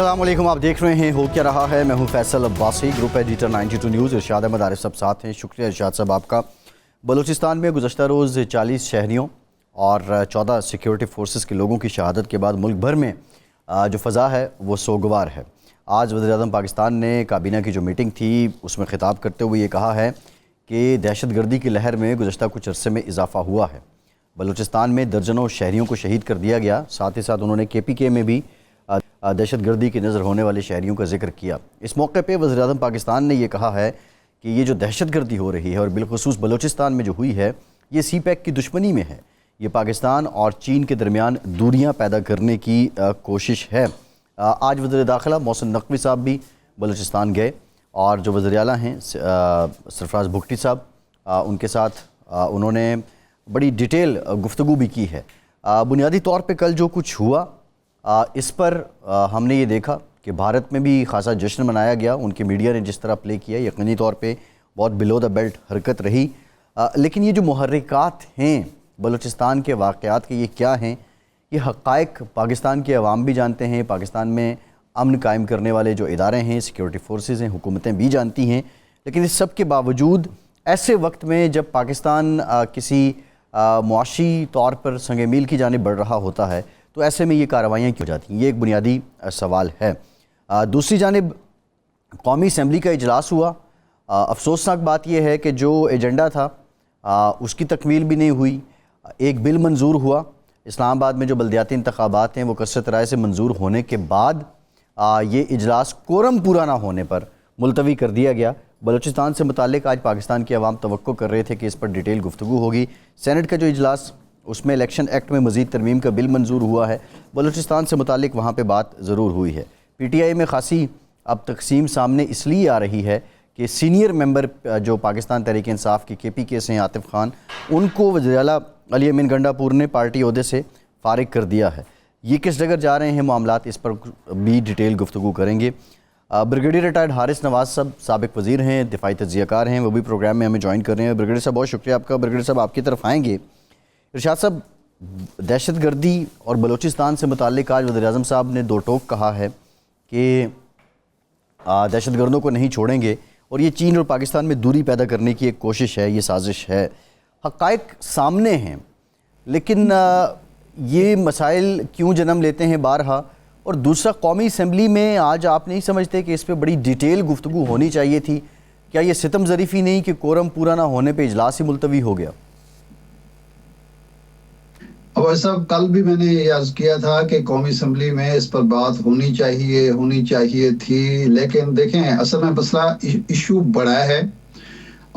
السلام علیکم، آپ دیکھ رہے ہیں ہو کیا رہا ہے۔ میں ہوں Faisal Abbasi, group editor 92 news. Irshad Ahmed Arif sahab ساتھ ہیں۔ شکریہ ارشاد صاحب آپ کا۔ بلوچستان میں گزشتہ روز 40 شہریوں اور 14 سیکیورٹی فورسز کے لوگوں کی شہادت کے بعد ملک بھر میں جو فضا ہے وہ سوگوار ہے۔ آج وزیر اعظم پاکستان نے کابینہ کی جو میٹنگ تھی اس میں خطاب کرتے ہوئے یہ کہا ہے کہ دہشت گردی کی لہر میں گزشتہ کچھ عرصے میں اضافہ ہوا ہے۔ بلوچستان میں درجنوں شہریوں کو شہید کر دیا گیا۔ ساتھ ہی ساتھ انہوں نے KPK میں بھی دہشت گردی کی نظر ہونے والے شہریوں کا ذکر کیا۔ اس موقع پہ وزیر اعظم پاکستان نے یہ کہا ہے کہ یہ جو دہشت گردی ہو رہی ہے اور بالخصوص بلوچستان میں جو ہوئی ہے، یہ CPEC کی دشمنی میں ہے۔ یہ پاکستان اور چین کے درمیان دوریاں پیدا کرنے کی کوشش ہے۔ آج وزیر داخلہ محسن نقوی صاحب بھی بلوچستان گئے اور جو وزیر اعلیٰ ہیں سرفراز بھگٹی صاحب، ان کے ساتھ انہوں نے بڑی ڈیٹیل گفتگو بھی کی ہے۔ بنیادی طور پہ کل جو کچھ ہوا اس پر ہم نے یہ دیکھا کہ بھارت میں بھی خاصا جشن منایا گیا۔ ان کے میڈیا نے جس طرح پلے کیا، یقینی طور پہ بہت بلو دا بیلٹ حرکت رہی۔ لیکن یہ جو محرکات ہیں بلوچستان کے واقعات کے، یہ کیا ہیں؟ یہ حقائق پاکستان کے عوام بھی جانتے ہیں، پاکستان میں امن قائم کرنے والے جو ادارے ہیں، سیکیورٹی فورسز ہیں، حکومتیں بھی جانتی ہیں۔ لیکن اس سب کے باوجود ایسے وقت میں جب پاکستان کسی معاشی طور پر سنگ میل کی جانب بڑھ رہا ہوتا ہے تو ایسے میں یہ کارروائیاں کیوں جاتی ہیں؟ یہ ایک بنیادی سوال ہے۔ دوسری جانب قومی اسمبلی کا اجلاس ہوا۔ افسوسناک بات یہ ہے کہ جو ایجنڈا تھا اس کی تکمیل بھی نہیں ہوئی۔ ایک بل منظور ہوا۔ اسلام آباد میں جو بلدیاتی انتخابات ہیں وہ کثرت رائے سے منظور ہونے کے بعد یہ اجلاس کورم پورا نہ ہونے پر ملتوی کر دیا گیا۔ بلوچستان سے متعلق آج پاکستان کے عوام توقع کر رہے تھے کہ اس پر ڈیٹیل گفتگو ہوگی۔ سینٹ کا جو اجلاس، اس میں الیکشن ایکٹ میں مزید ترمیم کا بل منظور ہوا ہے۔ بلوچستان سے متعلق وہاں پہ بات ضرور ہوئی ہے۔ PTI میں خاصی اب تقسیم سامنے اس لیے آ رہی ہے کہ سینئر ممبر جو پاکستان تحریک انصاف کی KPK سے ہیں عاطف خان، ان کو وزیر اعلیٰ علی امین گنڈا پور نے پارٹی عہدے سے فارغ کر دیا ہے۔ یہ کس جگہ جا رہے ہیں معاملات، اس پر بھی ڈیٹیل گفتگو کریں گے۔ بریگیڈیئر ریٹائرڈ حارث نواز صاحب سابق وزیر ہیں، دفاعی تجزیہ کار ہیں، وہ بھی پروگرام میں ہمیں جوائن کر رہے ہیں۔ بریگیڈیئر صاحب بہت شکریہ آپ کا۔ بریگیڈیئر صاحب آپ کی طرف آئیں گے۔ ارشاد صاحب، دہشت گردی اور بلوچستان سے متعلق آج وزیر اعظم صاحب نے دو ٹوک کہا ہے کہ دہشت گردوں کو نہیں چھوڑیں گے اور یہ چین اور پاکستان میں دوری پیدا کرنے کی ایک کوشش ہے، یہ سازش ہے۔ حقائق سامنے ہیں، لیکن یہ مسائل کیوں جنم لیتے ہیں بارہا؟ اور دوسرا، قومی اسمبلی میں آج آپ نہیں سمجھتے کہ اس پہ بڑی ڈیٹیل گفتگو ہونی چاہیے تھی؟ کیا یہ ستم ظریفی نہیں کہ کورم پورا نہ ہونے پہ اجلاس ہی ملتوی ہو گیا؟ ویسا کل بھی میں نے یہ عرض کیا تھا کہ قومی اسمبلی میں اس پر بات ہونی چاہیے تھی، لیکن دیکھیں اصل میں مسئلہ ایشو بڑا ہے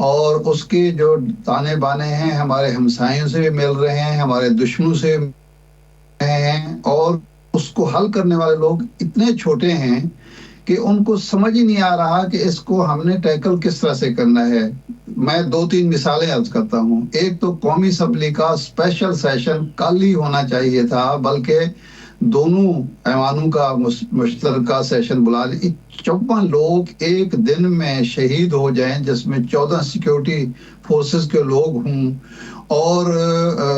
اور اس کے جو تانے بانے ہیں ہمارے ہمسایوں سے بھی مل رہے ہیں، ہمارے دشمنوں سے مل رہے ہیں، اور اس کو حل کرنے والے لوگ اتنے چھوٹے ہیں کہ ان کو سمجھ ہی نہیں آ رہا کہ اس کو ہم نے ٹیکل کس طرح سے کرنا ہے۔ میں 2-3 مثالیں عرض کرتا ہوں۔ ایک تو قومی اسمبلی کا اسپیشل سیشن کل ہی ہونا چاہیے تھا، بلکہ دونوں ایوانوں کا مشترکہ سیشن بلا لی۔ 54 لوگ ایک دن میں شہید ہو جائیں، جس میں 14 سیکیورٹی فورسز کے لوگ ہوں، اور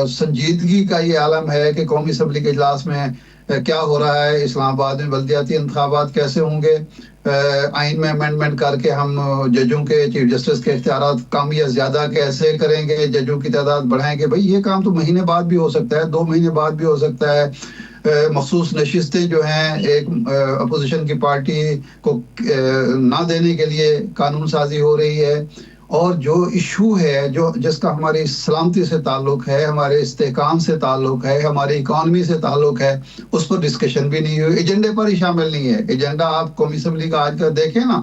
سنجیدگی کا یہ عالم ہے کہ قومی اسمبلی کے اجلاس میں کیا ہو رہا ہے، اسلام آباد میں بلدیاتی انتخابات کیسے ہوں گے، آئین میں امینڈمنٹ کر کے ہم ججوں کے، چیف جسٹس کے اختیارات کم یا زیادہ کیسے کریں گے، ججوں کی تعداد بڑھائیں گے۔ بھئی یہ کام تو مہینے بعد بھی ہو سکتا ہے، 2 مہینے بعد بھی ہو سکتا ہے۔ مخصوص نشستیں جو ہیں ایک اپوزیشن کی پارٹی کو نہ دینے کے لیے قانون سازی ہو رہی ہے، اور جو ایشو ہے جس کا ہماری سلامتی سے تعلق ہے، ہمارے استحکام سے تعلق ہے، ہماری اکانومی سے تعلق ہے، اس پر ڈسکشن بھی نہیں ہوئی، ایجنڈے پر ہی شامل نہیں ہے۔ ایجنڈا آپ قومی اسمبلی کا آج کا دیکھیں نا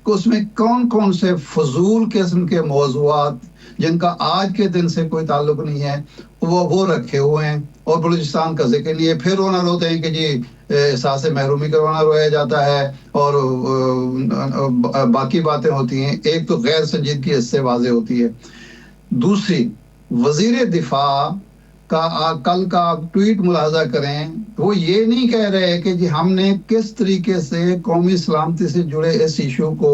کہ اس میں کون سے فضول قسم کے موضوعات جن کا آج کے دن سے کوئی تعلق نہیں ہے وہ رکھے ہوئے ہیں، اور بلوچستان کا ذکر نہیں ہے۔ پھر رونا روتے ہیں کہ جی احساس محرومی کروانا رویا جاتا ہے اور باقی باتیں ہوتی ہیں۔ ایک تو غیر سنجیدگی اس سے واضح ہوتی ہے۔ دوسری، وزیر دفاع کا کل کا ٹویٹ ملاحظہ کریں، وہ یہ نہیں کہہ رہے کہ جی ہم نے کس طریقے سے قومی سلامتی سے جڑے اس ایشو کو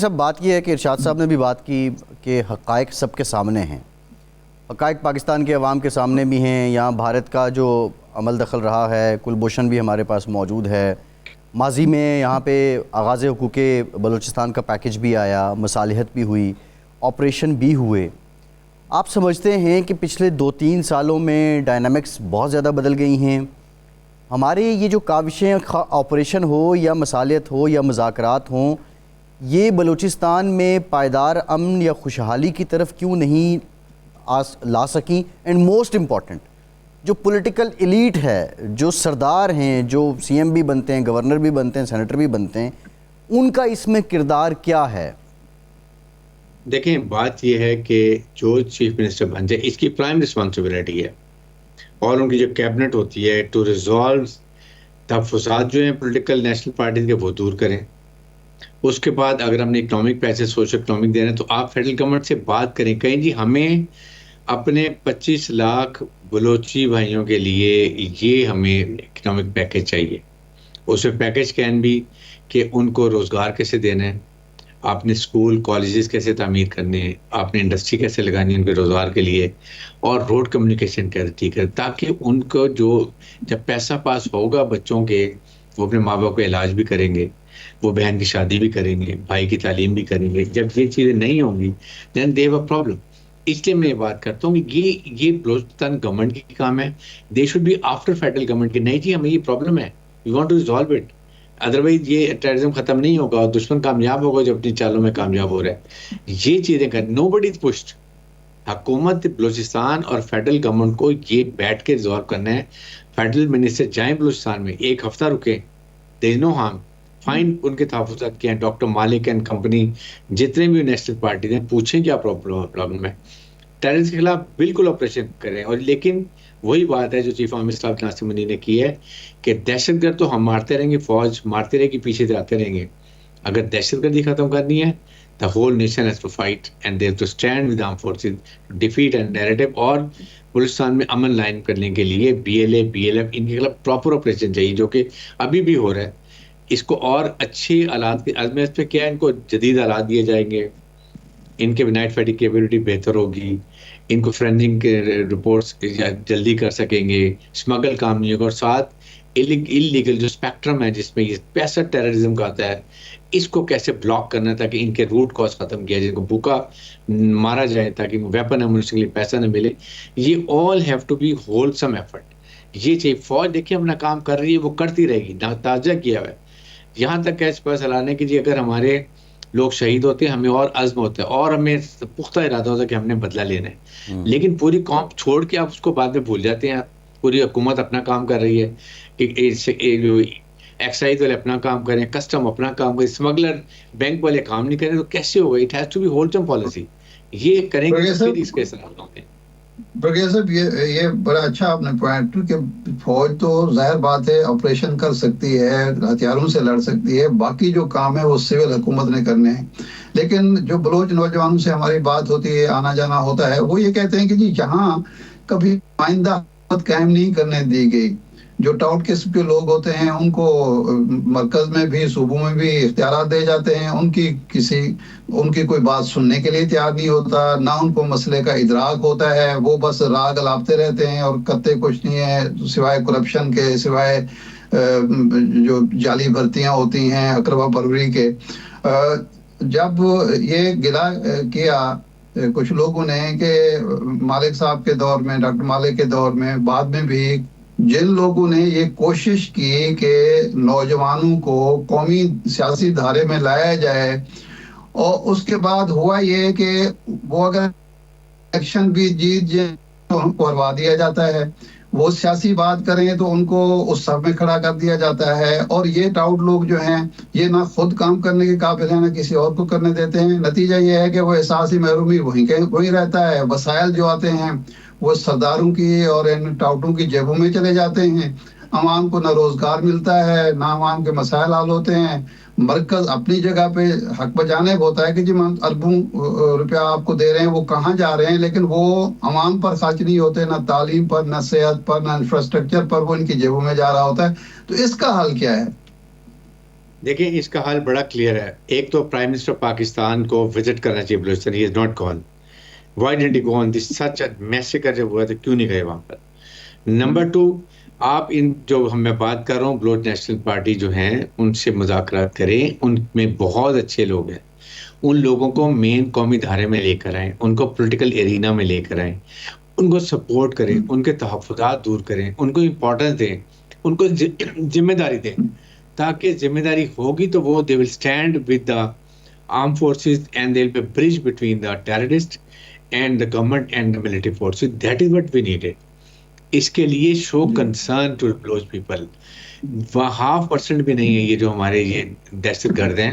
صاحب بات یہ ہے کہ ارشاد صاحب نے بھی بات کی کہ حقائق سب کے سامنے ہیں، حقائق پاکستان کے عوام کے سامنے بھی ہیں، یہاں بھارت کا جو عمل دخل رہا ہے، کلبھوشن بھی ہمارے پاس موجود ہے، ماضی میں یہاں پہ آغاز حقوق بلوچستان کا پیکج بھی آیا، مصالحت بھی ہوئی، آپریشن بھی ہوئے. آپ سمجھتے ہیں کہ پچھلے 2-3 سالوں میں ڈائنامکس بہت زیادہ بدل گئی ہیں؟ ہمارے یہ جو کاوشیں آپریشن ہو یا مصالحت ہو یا مذاکرات ہوں، یہ بلوچستان میں پائیدار امن یا خوشحالی کی طرف کیوں نہیں لا سکیں؟ اینڈ موسٹ امپورٹنٹ، جو پولیٹیکل ایلیٹ ہے، جو سردار ہیں، جو سی ایم بھی بنتے ہیں، گورنر بھی بنتے ہیں، سینیٹر بھی بنتے ہیں، ان کا اس میں کردار کیا ہے؟ دیکھیں بات یہ ہے کہ جو چیف منسٹر بن جائے اس کی پرائم رسپانسبلٹی ہے، اور ان کی جو کیبنٹ ہوتی ہے ٹو ریزالو تحفظات جو ہیں پولیٹیکل نیشنل پارٹیز کے وہ دور کریں. اس کے بعد اگر ہم نے اکنامک پیسے سوشل اکنامک دے رہے ہیں تو آپ فیڈرل گورنمنٹ سے بات کریں، کہیں جی ہمیں اپنے 25 لاکھ بلوچی بھائیوں کے لیے یہ ہمیں اکنامک پیکج چاہیے. اس میں پیکج کین بھی کہ ان کو روزگار کیسے دینا ہے، آپ نے اسکول کالجز کیسے تعمیر کرنے ہیں، آپ نے انڈسٹری کیسے لگانی ہے ان کے روزگار کے لیے، اور روڈ کمیونیکیشن کیسے ٹھیک ہے، تاکہ ان کو جو جب پیسہ پاس ہوگا بچوں کے، وہ اپنے ماں باپ کا علاج بھی کریں گے، وہ بہن کی شادی بھی کریں گے، بھائی کی تعلیم بھی کریں گے. جب یہ چیزیں نہیں ہوں گی دین دے ہیو اے پرابلم. اس لیے میں یہ بات کرتا ہوں کہ یہ بلوچستان گورنمنٹ کی کام ہے. They should be after federal government کی، نہیں جی ہمیں یہ پرابلم ہے، we want to resolve it, otherwise یہ ٹیررزم ختم نہیں ہوگا اور دشمن کامیاب ہوگا جو اپنی چالوں میں کامیاب ہو رہا ہے. یہ چیزیں کر نو بڈی از پشڈ. حکومت بلوچستان اور فیڈرل گورنمنٹ کو یہ بیٹھ کے ریزالو کرنا ہے. فیڈرل منسٹر جائیں بلوچستان میں، ایک ہفتہ رکیں، دیر از نو ہارم، فائن ان کے تحفظات کیا ہیں، ڈاکٹر مالک اینڈ کمپنی جتنے بھی نیشنل پارٹیز ہیں، پوچھیں کیا پرابلم ہے. ٹیررسٹ کے خلاف بالکل آپریشن کریں. اور لیکن وہی بات ہے جو چیف آف اسٹاف ناصر منی نے کی ہے کہ دہشت گرد تو ہم مارتے رہیں گے، فوج مارتے رہے گی، پیچھے سے آتے رہیں گے. اگر دہشت گردی ختم کرنی ہے the whole nation has to fight and they have to stand with armed forces to defeat and narrative. اور بلوچستان میں امن لائن کرنے کے لیے BLA BLF ان کے خلاف پراپر آپریشن چاہیے، جو کہ ابھی بھی ہو رہا ہے. اس کو اور اچھے آلات کی عزم اس پہ کیا ہے، ان کو جدید آلات دیے جائیں گے، ان کے نائٹ فائٹنگ کیپیبلٹی بہتر ہوگی، ان کو فرینزنگ رپورٹس جلدی کر سکیں گے، اسمگل کام نہیں ہوگا، اور ساتھ اللیگل جو اسپیکٹرم ہے جس میں یہ پیسہ ٹیررزم کا آتا ہے، اس کو کیسے بلاک کرنا تاکہ ان کے روٹ کاز ختم کیا جائے، جن کو بھوکا مارا جائے تاکہ ویپن ایمونیشن کے لیے پیسہ نہ ملے. یہ all have to be wholesome effort. یہ چاہیے فوج دیکھیں اپنا کام کر رہی ہے، وہ کرتی رہے گی، تازہ کیا ہوا ہے. یہاں تک کہ فیصلہ لانے کہ جی اگر ہمارے لوگ شہید ہوتے ہیں ہمیں اور عزم ہوتا ہے اور ہمیں پختہ ارادہ ہوتا ہے کہ ہم نے بدلہ لینا ہے. لیکن پوری قوم چھوڑ کے آپ اس کو بعد میں بھول جاتے ہیں. پوری حکومت اپنا کام کر رہی ہے کہ ایکسائز والے اپنا کام کریں، کسٹم اپنا کام کریں، اسمگلر بینک والے کام نہیں کریں، تو کیسے ہوگا؟ It has to be wholesome policy. یہ کریں گے پھر اس کے ساتھ ہوں گے. برگیہ صاحب یہ بڑا اچھا آپ نے پوائنٹ کہ فوج تو ظاہر بات ہے آپریشن کر سکتی ہے، ہتھیاروں سے لڑ سکتی ہے، باقی جو کام ہے وہ سول حکومت نے کرنے ہیں. لیکن جو بلوچ نوجوانوں سے ہماری بات ہوتی ہے، آنا جانا ہوتا ہے، وہ یہ کہتے ہیں کہ جی یہاں کبھی نمائندہ حکومت قائم نہیں کرنے دی گئی. جو ٹاؤٹ قسم کے لوگ ہوتے ہیں ان کو مرکز میں بھی صوبوں میں بھی اختیارات دے جاتے ہیں، ان کی کوئی بات سننے کے لیے تیار نہیں ہوتا، نہ ان کو مسئلے کا ادراک ہوتا ہے، وہ بس راگ الاپتے رہتے ہیں اور کرتے کچھ نہیں ہے سوائے کرپشن کے، سوائے جو جعلی بھرتیاں ہوتی ہیں اقربا پروری کے. جب یہ گلہ کیا کچھ لوگوں نے کہ مالک صاحب کے دور میں، ڈاکٹر مالک کے دور میں، بعد میں بھی جن لوگوں نے یہ کوشش کی کہ نوجوانوں کو قومی سیاسی دھارے میں لایا جائے، اور اس کے بعد ہوا یہ کہ وہ اگر الیکشن بھی جیت جائے تو ان کو ہروا دیا جاتا ہے، وہ سیاسی بات کریں تو ان کو اس صف میں کھڑا کر دیا جاتا ہے. اور یہ ٹاؤٹ لوگ جو ہیں یہ نہ خود کام کرنے کے قابل ہیں نہ کسی اور کو کرنے دیتے ہیں. نتیجہ یہ ہے کہ وہ احساسی محرومی وہیں رہتا ہے. وسائل جو آتے ہیں وہ سرداروں کی اور ان ٹاؤٹوں کی جیبوں میں چلے جاتے ہیں. عوام کو نہ روزگار ملتا ہے، نہ عوام کے مسائل حل ہوتے ہیں. مرکز اپنی جگہ پہ حق بجانب ہوتا ہے کہ جی اربوں روپیہ آپ کو دے رہے ہیں، وہ کہاں جا رہے ہیں، لیکن وہ عوام پر خرچ نہیں ہوتے، نہ تعلیم پر، نہ صحت پر، نہ انفراسٹرکچر پر، وہ ان کی جیبوں میں جا رہا ہوتا ہے. تو اس کا حل کیا ہے؟ دیکھیں اس کا حل بڑا کلیئر ہے. ایک تو پرائم منسٹر پاکستان کو وزٹ کرنا چاہیے Balochistan. He is not gone. Why didn't he go on this such massacre جب ہوا تو کیوں نہیں گئے وہاں پر. نمبر 2, آپ ان جو میں بات کر رہا ہوں بلوچ نیشنل پارٹی جو ہیں ان سے مذاکرات کریں. ان میں بہت اچھے لوگ ہیں. ان لوگوں کو مین قومی دھارے میں لے کر آئیں, ان کو پولیٹیکل ایرینا میں لے کر آئیں, ان کو سپورٹ کریں, ان کے تحفظات دور کریں, ان کو امپورٹنس دیں, ان کو ذمہ داری دیں, تاکہ ذمہ داری ہوگی تو وہ they will stand with the arm forces and they will be bridge between the terrorist and the government and the military forces. That is what we needed. اس کے لیے show concern to Baloch people. وہ 0.5% بھی نہیں ہے یہ جو ہمارے یہ دہشت گرد ہیں.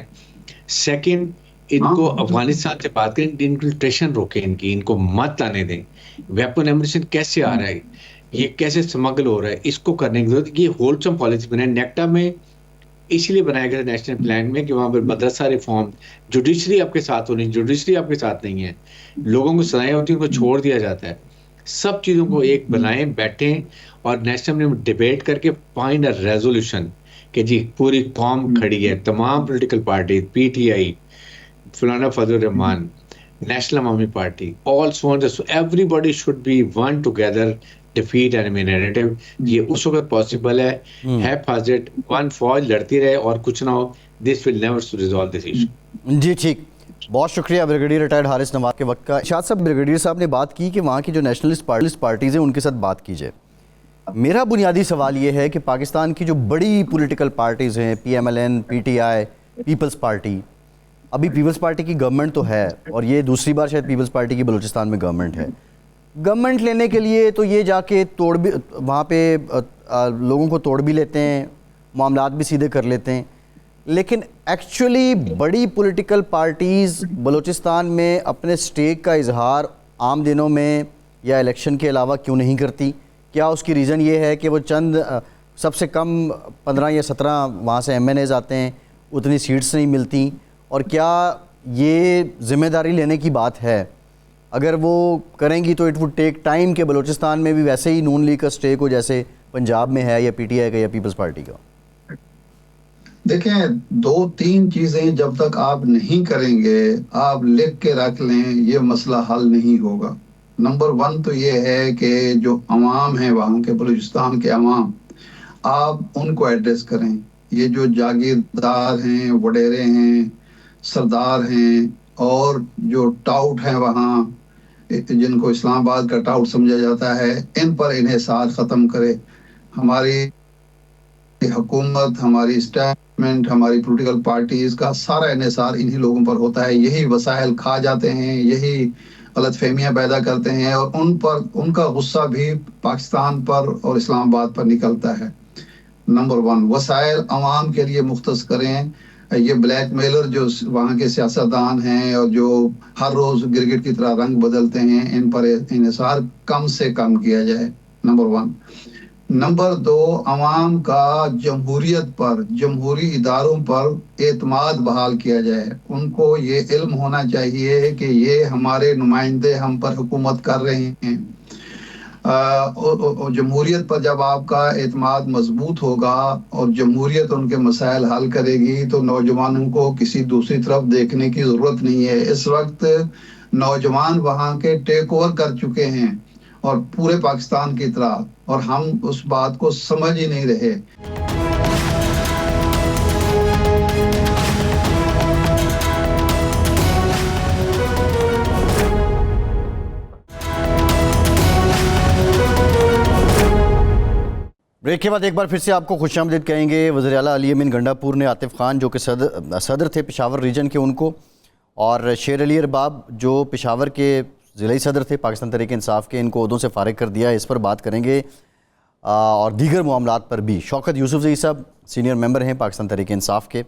سیکنڈ, ان کو افغانستان سے بات کریں, انفلٹریشن روکیں ان کو مت آنے دیں. ویپن ایمونیشن کیسے آ رہا ہے, یہ کیسے سمگل ہو رہا ہے, اس کو کرنے کی ضرورت. یہ ہولسم پالیسی بنائے. نیکٹا میں اسی لیے بنایا گیا نیشنل پلان میں کہ وہاں پر مدرسہ ریفارم, جوڈیشری آپ کے ساتھ ہونی, جوڈیشری آپ کے ساتھ نہیں ہے, لوگوں کو سزائیں ہوتی ہیں ان کو چھوڑ دیا جاتا ہے. سب چیزوں کو ایک بنائیں, بیٹھیں اور نیشنل میں ڈیبیٹ کر کے فائنڈ اے ریزولوشن کہ جی پوری قوم کھڑی ہے, تمام پولیٹیکل پارٹی, پی ٹی آئی, فلانا فضل الرحمان, نیشنل عوامی party, all so on, so everybody should be one together, defeat enemy narrative. یہ اس وقت پاسبل ہے. حفاظت ون فوج لڑتی رہے اور کچھ نہ ہو, this will never resolve this issue. جی ٹھیک, بہت شکریہ بریگیڈیئر ریٹائرڈ حارث نواز کے وقت کا. ارشاد صاحب, بریگیڈیئر صاحب نے بات کی کہ وہاں کی جو نیشنلسٹ پارٹیز ہیں ان کے ساتھ بات کیجیے. میرا بنیادی سوال یہ ہے کہ پاکستان کی جو بڑی پولیٹیکل پارٹیز ہیں, P M L N, P T I, Peoples Party, ابھی پیپلز پارٹی کی گورنمنٹ تو ہے اور یہ دوسری بار شاید پیپلز پارٹی کی بلوچستان میں گورنمنٹ ہے. گورنمنٹ لینے کے لیے تو یہ جا کے وہاں پہ لوگوں کو توڑ بھی لیتے ہیں, معاملات بھی سیدھے کر لیتے ہیں, لیکن ایکچولی بڑی پولیٹیکل پارٹیز بلوچستان میں اپنے سٹیک کا اظہار عام دنوں میں یا الیکشن کے علاوہ کیوں نہیں کرتی؟ کیا اس کی ریزن یہ ہے کہ وہ چند سب سے کم 15 یا 17 وہاں سے ایم این ایز آتے ہیں, اتنی سیٹس نہیں ملتی؟ اور کیا یہ ذمہ داری لینے کی بات ہے؟ اگر وہ کریں گی تو اٹ وڈ ٹیک ٹائم کہ بلوچستان میں بھی ویسے ہی نون لیگ کا سٹیک ہو جیسے پنجاب میں ہے یا پی ٹی آئی کا یا پیپلز پارٹی کا. دیکھیں 2-3 چیزیں جب تک آپ نہیں کریں گے, آپ لکھ کے رکھ لیں, یہ مسئلہ حل نہیں ہوگا. نمبر 1 تو یہ ہے کہ جو عوام ہیں وہاں کے, بلوچستان کے عوام, آپ ان کو ایڈریس کریں. یہ جو جاگیردار ہیں, وڈیرے ہیں, سردار ہیں اور جو ٹاؤٹ ہیں وہاں, جن کو اسلام آباد کا ٹاؤٹ سمجھا جاتا ہے, ان پر انحصار ختم کرے. ہماری حکومت, ہماری اسٹیبلشمنٹ, ہماری پولیٹیکل پارٹیز کا سارا انحصار انہی لوگوں پر ہوتا ہے. یہی وسائل کھا جاتے ہیں, یہی غلط فہمیاں پیدا کرتے ہیں اور ان کا غصہ بھی پاکستان پر اور اسلام آباد پر نکلتا ہے. نمبر 1, وسائل عوام کے لیے مختص کریں. یہ بلیک میلر جو وہاں کے سیاستدان ہیں اور جو ہر روز کرکٹ کی طرح رنگ بدلتے ہیں, ان پر انحصار کم سے کم کیا جائے. نمبر 1. نمبر 2, عوام کا جمہوریت پر, جمہوری اداروں پر اعتماد بحال کیا جائے. ان کو یہ علم ہونا چاہیے کہ یہ ہمارے نمائندے ہم پر حکومت کر رہے ہیں. جمہوریت پر جب آپ کا اعتماد مضبوط ہوگا اور جمہوریت ان کے مسائل حل کرے گی تو نوجوانوں کو کسی دوسری طرف دیکھنے کی ضرورت نہیں ہے. اس وقت نوجوان وہاں کے ٹیک اوور کر چکے ہیں اور پورے پاکستان کی طرح, اور ہم اس بات کو سمجھ ہی نہیں رہے. بریک کے بعد ایک بار پھر سے آپ کو خوش آمدید کہیں گے. وزیر اعلیٰ علی امین گنڈا پور نے عاطف خان جو کہ صدر تھے پشاور ریجن کے, ان کو, اور شیر علی ارباب جو پشاور کے ضلعی صدر تھے پاکستان تحریک انصاف کے, ان کو عہدوں سے فارغ کر دیا. اس پر بات کریں گے اور دیگر معاملات پر بھی. شوکت یوسف زئی صاحب سینئر ممبر ہیں پاکستان تحریک انصاف کے,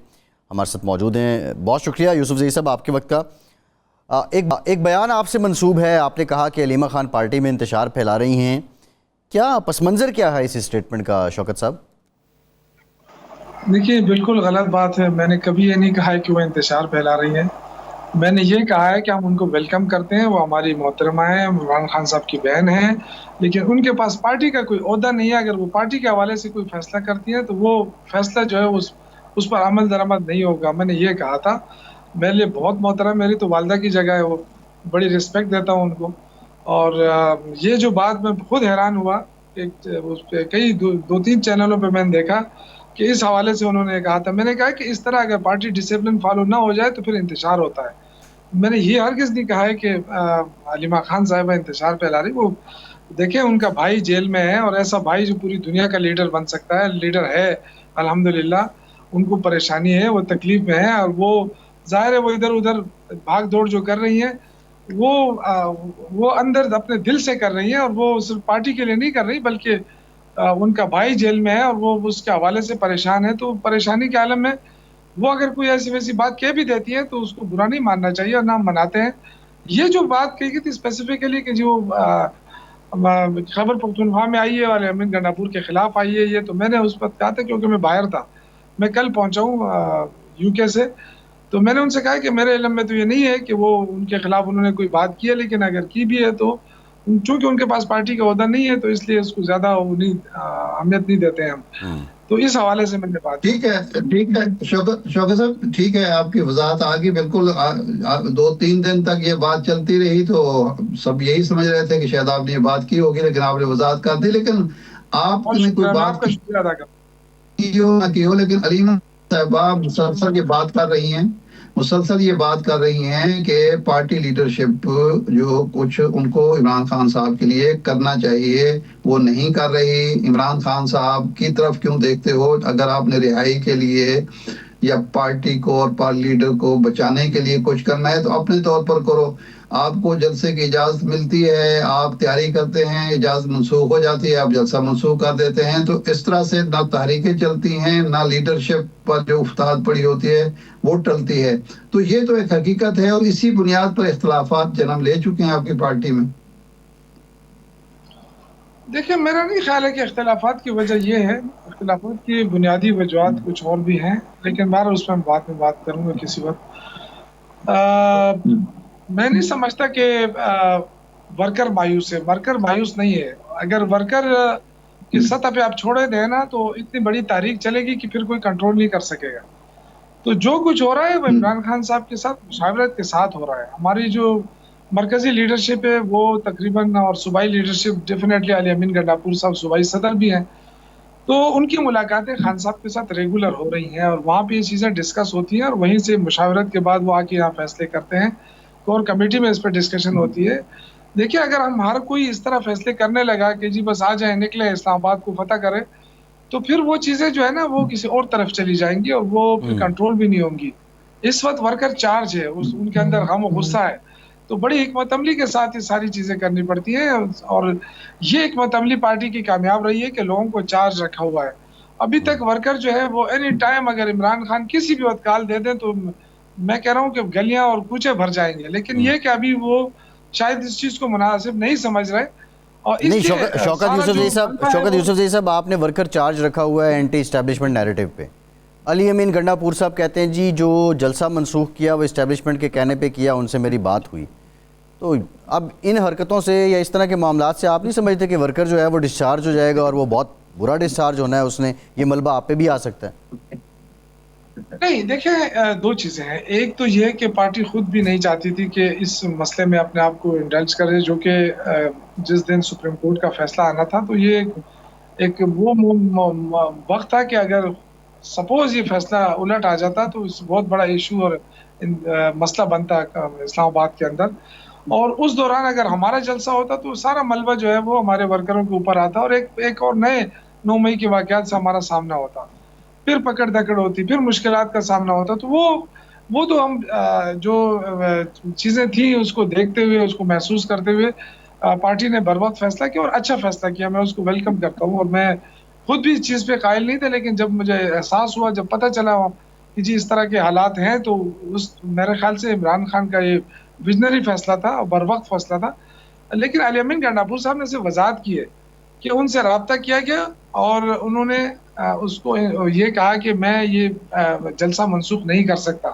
ہمارے ساتھ موجود ہیں. بہت شکریہ یوسف زئی صاحب آپ کے وقت کا. ایک بیان آپ سے منسوب ہے, آپ نے کہا کہ علیمہ خان پارٹی میں انتشار پھیلا رہی ہیں. کیا پس منظر کیا ہے اس اسٹیٹمنٹ کا شوکت صاحب؟ دیکھیے بالکل غلط بات ہے. میں نے کبھی یہ نہیں کہا ہے کہ وہ انتشار پھیلا رہی ہیں. میں نے یہ کہا ہے کہ ہم ان کو ویلکم کرتے ہیں, وہ ہماری محترمہ ہیں, عمران خان صاحب کی بہن ہیں, لیکن ان کے پاس پارٹی کا کوئی عہدہ نہیں ہے. اگر وہ پارٹی کے حوالے سے کوئی فیصلہ کرتی ہیں تو وہ فیصلہ جو ہے اس پر عمل درآمد نہیں ہوگا. میں نے یہ کہا تھا. میرے لیے بہت محترم، میری تو والدہ کی جگہ ہے وہ، بڑی رسپیکٹ دیتا ہوں ان کو. اور یہ جو بات میں خود حیران ہوا کہ اس پہ کئی دو تین چینلوں پہ میں نے دیکھا کہ اس حوالے سے انہوں نے کہا تھا. میں نے کہا کہ اس طرح اگر پارٹی ڈسپلن فالو نہ ہو جائے تو پھر انتشار ہوتا ہے. میں نے یہ ہرگز نہیں کہا ہے کہ حلیمہ خان صاحبہ انتشار پھیلا رہی. وہ دیکھیں ان کا بھائی جیل میں ہے، اور ایسا بھائی جو پوری دنیا کا لیڈر بن سکتا ہے، لیڈر ہے الحمدللہ. ان کو پریشانی ہے، وہ تکلیف میں ہے، اور وہ ظاہر ہے وہ ادھر ادھر بھاگ دوڑ جو کر رہی ہیں وہ اندر اپنے دل سے کر رہی ہیں، اور وہ صرف پارٹی کے لیے نہیں کر رہی بلکہ ان کا بھائی جیل میں ہے اور وہ اس کے حوالے سے پریشان ہے. تو پریشانی کے عالم میں وہ اگر کوئی ایسی ویسی بات کہہ بھی دیتی ہے تو اس کو برا نہیں ماننا چاہیے، اور نہ مناتے ہیں. یہ جو بات کہی گئی تھی اسپیسیفکلی کہ جو خیبر پختونخوا میں آئی ہے اور امین گنڈاپور کے خلاف آئی ہے، یہ تو میں نے اس وقت کہا تھا کیونکہ میں باہر تھا. میں کل پہنچا ہوں یو کے سے، تو میں نے ان سے کہا کہ میرے علم میں تو یہ نہیں ہے کہ وہ ان کے خلاف انہوں نے کوئی بات کی ہے، لیکن اگر کی بھی ہے تو چونکہ ان کے پاس پارٹی کا عہدہ نہیں ہے تو اس لیے اس کو زیادہ اہمیت نہیں دیتے ہیں ہم. تو اس حوالے سے میں نے بات ٹھیک ہے شوکت صاحب، ٹھیک ہے، آپ کی وضاحت آ گئی. بالکل 2-3 دن تک یہ بات چلتی رہی تو سب یہی سمجھ رہے تھے کہ شاید آپ نے یہ بات کی ہوگی، لیکن آپ نے وضاحت کر دی. لیکن آپ نے کوئی میں آپ بات کا شکریہ ادا کرتا کی ہو نہ کی ہو، لیکن علیمہ صاحبہ مسلسل یہ بات کر رہی ہیں کہ پارٹی لیڈرشپ جو کچھ ان کو عمران خان صاحب کے لیے کرنا چاہیے وہ نہیں کر رہی. عمران خان صاحب کی طرف کیوں دیکھتے ہو؟ اگر آپ نے رہائی کے لیے یا پارٹی کو اور پارٹی لیڈر کو بچانے کے لیے کچھ کرنا ہے تو اپنے طور پر کرو. آپ کو جلسے کی اجازت ملتی ہے، آپ تیاری کرتے ہیں، اجازت منسوخ ہو جاتی ہے، آپ جلسہ منسوخ کر دیتے ہیں. تو اس طرح سے نہ تحریکیں چلتی ہیں، نہ لیڈرشپ پر جو افتاد پڑی ہوتی ہے وہ ٹلتی ہے. تو یہ تو ایک حقیقت ہے، اور اسی بنیاد پر اختلافات جنم لے چکے ہیں آپ کی پارٹی میں. دیکھیں میرا نہیں خیال ہے کہ اختلافات کی وجہ یہ ہے. اختلافات کی بنیادی وجوہات کچھ اور بھی ہیں، لیکن میں اس میں بعد میں بات کروں گا کسی وقت. میں نہیں سمجھتا کہ ورکر مایوس ہے. ورکر مایوس نہیں ہے. اگر ورکر کی سطح پہ آپ چھوڑے دیں نا تو اتنی بڑی تحریک چلے گی کہ پھر کوئی کنٹرول نہیں کر سکے گا. تو جو کچھ ہو رہا ہے وہ عمران خان صاحب کے ساتھ مشاورت کے ساتھ ہو رہا ہے. ہماری جو مرکزی لیڈرشپ ہے وہ تقریباً، اور صوبائی لیڈرشپ ڈیفینیٹلی علی امین گنڈاپور صاحب صوبائی صدر بھی ہیں، تو ان کی ملاقاتیں خان صاحب کے ساتھ ریگولر ہو رہی ہیں، اور وہاں پہ یہ چیزیں ڈسکس ہوتی ہیں، اور وہیں سے مشاورت کے بعد وہ آ کے یہاں فیصلے کرتے ہیں. کور کمیٹی میں اس پہ ڈسکشن ہوتی ہے. دیکھیں اگر ہم ہر کوئی اس طرح فیصلے کرنے لگا کہ جی بس آ جائیں نکلیں اسلام آباد کو فتح کریں، تو پھر وہ چیزیں جو ہے نا وہ کسی اور طرف چلی جائیں گی اور وہ پھر کنٹرول بھی نہیں ہوں گی. اس وقت ورکر چارج ہے، ان کے اندر غم و غصہ ہے، تو بڑی حکمت عملی کے ساتھ یہ ساری چیزیں کرنی پڑتی ہیں. اور یہ حکمت عملی پارٹی کی کامیاب رہی ہے کہ لوگوں کو چارج رکھا ہوا ہے. ابھی تک ورکر جو ہے وہ اینی ٹائم اگر عمران خان کسی بھی وقت کال دے دیں تو میں کہہ رہا ہوں کہ گلیاں اور کوچے بھر جائیں گے. لیکن یہ کہ ابھی وہ شاید اس چیز کو مناسب نہیں سمجھ رہے. اور اس نہیں، لیے شوکت یوسف صاحب آپ نے ورکر چارج رکھا ہوا ہے اینٹی اسٹیبلشمنٹ نیریٹو پہ. علی امین گنڈاپور صاحب کہتے ہیں جی جو جلسہ منسوخ کیا وہ اسٹیبلشمنٹ کے کہنے پہ کیا، ان سے میری بات ہوئی. تو اب ان حرکتوں سے یا اس طرح کے معاملات سے آپ نہیں سمجھتے کہ ورکر جو ہے وہ ڈسچارج ہو جائے گا، اور وہ بہت برا ڈسچارج ہونا ہے، اس نے یہ ملبہ آپ پہ بھی آ سکتا ہے؟ نہیں دیکھیں، دو چیزیں ہیں. ایک تو یہ کہ پارٹی خود بھی نہیں چاہتی تھی کہ اس مسئلے میں اپنے آپ کو انڈلج کرے، جو کہ جس دن سپریم کورٹ کا فیصلہ آنا تھا تو یہ ایک وہ وقت تھا کہ اگر سپوز یہ فیصلہ الٹ آ جاتا تو اس بہت بڑا ایشو اور مسئلہ بنتا اسلام آباد کے اندر. اور اس دوران اگر ہمارا جلسہ ہوتا تو سارا ملبہ جو ہے وہ ہمارے ورکروں کے اوپر آتا، اور ایک اور نئے 9 مئی کے واقعات سے ہمارا سامنا ہوتا، پھر پکڑ دکڑ ہوتی، پھر مشکلات کا سامنا ہوتا. تو وہ تو ہم جو چیزیں تھیں اس کو دیکھتے ہوئے، اس کو محسوس کرتے ہوئے پارٹی نے بر وقت فیصلہ کیا اور اچھا فیصلہ کیا. میں اس کو ویلکم کرتا ہوں، اور میں خود بھی اس چیز پہ قائل نہیں تھا، لیکن جب مجھے احساس ہوا، جب پتہ چلا کہ جی اس طرح کے حالات ہیں، تو میرے خیال سے عمران خان کا یہ ویژنری فیصلہ تھا، بر وقت فیصلہ تھا. لیکن علی امین گنڈاپور صاحب نے صرف وضاحت کی ہے کہ ان سے رابطہ کیا گیا اور انہوں نے اس کو یہ کہا کہ میں یہ جلسہ منسوخ نہیں کر سکتا،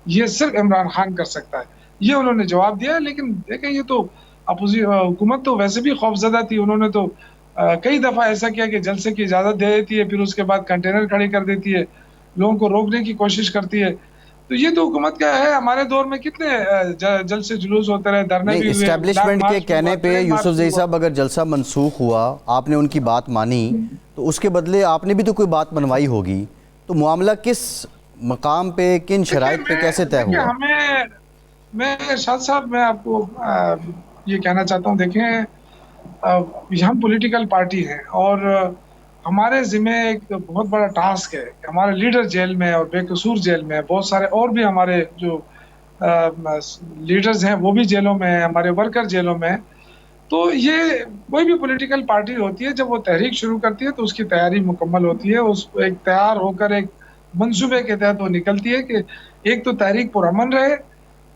یہ صرف عمران خان کر سکتا ہے، یہ انہوں نے جواب دیا. لیکن دیکھیں یہ تو حکومت تو ویسے بھی خوفزدہ تھی. انہوں نے تو کئی دفعہ ایسا کیا کہ جلسے کی اجازت دے دیتی ہے، پھر اس کے بعد کنٹینر کھڑے کر دیتی ہے. لوگوں کو روکنے کی کوشش کرتی ہے. تو یہ تو حکومت کا ہے. ہمارے دور میں کتنے جلسے جلوس ہوتے رہے, دھرنے نہیں, بھی ہوئے, اسٹیبلشمنٹ کے کہنے پہ یوسف زئی صاحب اگر جلسہ منسوخ ہوا, آپ نے ان کی بات مانی, تو اس کے بدلے آپ نے بھی تو کوئی بات منوائی ہوگی, تو معاملہ کس مقام پہ, کن شرائط پہ کیسے طے ہوا؟ میں شاہد صاحب میں آپ کو یہ کہنا چاہتا ہوں, دیکھیں ہم پولیٹیکل پارٹی ہیں اور ہمارے ذمہ ایک بہت بڑا ٹاسک ہے. ہمارے لیڈر جیل میں اور بے قصور جیل میں, بہت سارے اور بھی ہمارے جو لیڈرز ہیں وہ بھی جیلوں میں ہیں, ہمارے ورکر جیلوں میں. تو یہ کوئی بھی پولیٹیکل پارٹی ہوتی ہے, جب وہ تحریک شروع کرتی ہے تو اس کی تیاری مکمل ہوتی ہے. اس ایک تیار ہو کر ایک منصوبے کے تحت وہ نکلتی ہے کہ ایک تو تحریک پرامن رہے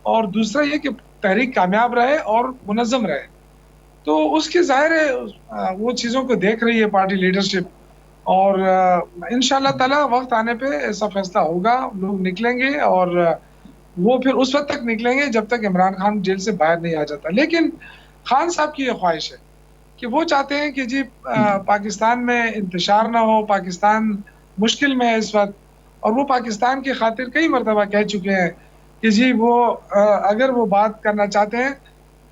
اور دوسرا یہ کہ تحریک کامیاب رہے اور منظم رہے. تو اس کے ظاہر ہے وہ چیزوں کو دیکھ رہی ہے پارٹی لیڈرشپ, اور انشاءاللہ تعالی وقت آنے پہ ایسا فیصلہ ہوگا, لوگ نکلیں گے اور وہ پھر اس وقت تک نکلیں گے جب تک عمران خان جیل سے باہر نہیں آ جاتا. لیکن خان صاحب کی یہ خواہش ہے کہ وہ چاہتے ہیں کہ جی پاکستان میں انتشار نہ ہو, پاکستان مشکل میں ہے اس وقت, اور وہ پاکستان کی خاطر کئی مرتبہ کہہ چکے ہیں کہ جی وہ اگر وہ بات کرنا چاہتے ہیں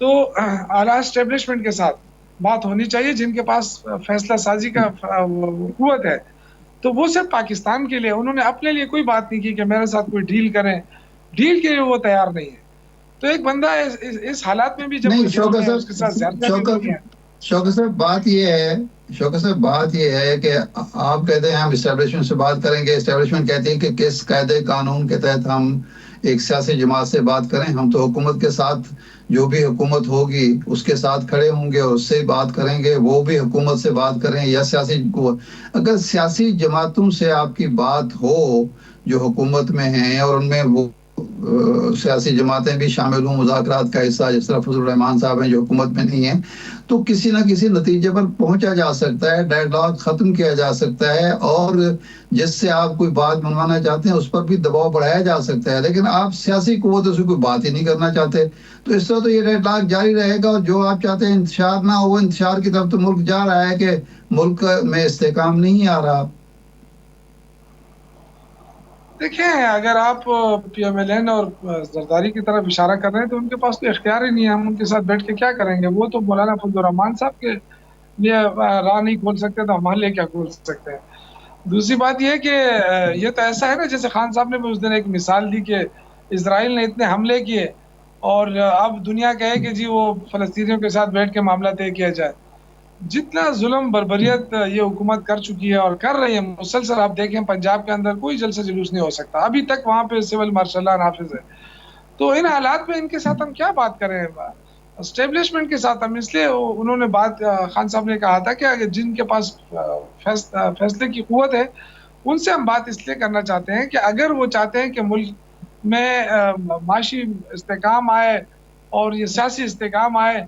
تو اعلیٰ اسٹیبلشمنٹ کے ساتھ بات ہونی چاہیے, جن کے پاس فیصلہ سازی کا قوت ہے. تو وہ صرف پاکستان کے لیے, انہوں نے اپنے لیے کوئی بات نہیں کی کہ میرے ساتھ کوئی ڈیل کریں, ڈیل کے لیے وہ تیار نہیں ہے. تو ایک بندہ اس حالات میں بھی جب نہیں شوکت اس کے ساتھ زیادہ صاحب بات یہ ہے کہ آپ کہتے ہیں ہم اسٹیبلشمنٹ سے بات کریں گے, اسٹیبلشمنٹ کہتی ہے کہ کس قاعدے قانون کے تحت ہم ایک سیاسی جماعت سے بات کریں. ہم تو حکومت کے ساتھ, جو بھی حکومت ہوگی اس کے ساتھ کھڑے ہوں گے اور اس سے بات کریں گے, وہ بھی حکومت سے بات کریں یا سیاسی قوت. اگر سیاسی جماعتوں سے آپ کی بات ہو جو حکومت میں ہیں اور ان میں وہ سیاسی جماعتیں بھی شامل ہوں مذاکرات کا حصہ, جس طرح فضل الرحمان صاحب ہیں جو حکومت میں نہیں ہیں, تو کسی نہ کسی نتیجے پر پہنچا جا سکتا ہے, ڈائیلاگ ختم کیا جا سکتا ہے, اور جس سے آپ کوئی بات منوانا چاہتے ہیں اس پر بھی دباؤ بڑھایا جا سکتا ہے. لیکن آپ سیاسی قوتوں سے کوئی بات ہی نہیں کرنا چاہتے, تو اس طرح تو یہ ڈائیلاگ جاری رہے گا, اور جو آپ چاہتے ہیں انتشار نہ ہو, انتشار کی طرف تو ملک جا رہا ہے کہ ملک میں استحکام نہیں آ رہا. دیکھیں اگر آپ پی ایم ایل این اور زرداری کی طرف اشارہ کر رہے ہیں تو ان کے پاس تو اختیار ہی نہیں ہے, ہم ان کے ساتھ بیٹھ کے کیا کریں گے. وہ تو مولانا فضل الرحمان صاحب کے لیے راہ نہیں کھول سکتے تو ہمارے لیے کیا کھول سکتے ہیں. دوسری بات یہ کہ یہ تو ایسا ہے نا, جیسے خان صاحب نے بھی اس دن ایک مثال دی کہ اسرائیل نے اتنے حملے کیے اور اب دنیا کہے کہ جی وہ فلسطینیوں کے ساتھ بیٹھ کے معاملہ طے کیا جائے. جتنا ظلم بربریت یہ حکومت کر چکی ہے اور کر رہی ہے مسلسل, آپ دیکھیں پنجاب کے اندر کوئی جلسہ جلوس نہیں ہو سکتا ابھی تک, وہاں پہ سول مارشل لا نافذ ہے. تو ان حالات میں ان کے ساتھ ہم کیا بات کریں, اسٹیبلشمنٹ کے ساتھ ہم, اس لیے انہوں نے بات, خان صاحب نے کہا تھا کہ جن کے پاس فیصلے کی قوت ہے ان سے ہم بات اس لیے کرنا چاہتے ہیں کہ اگر وہ چاہتے ہیں کہ ملک میں معاشی استحکام آئے اور یہ سیاسی استحکام آئے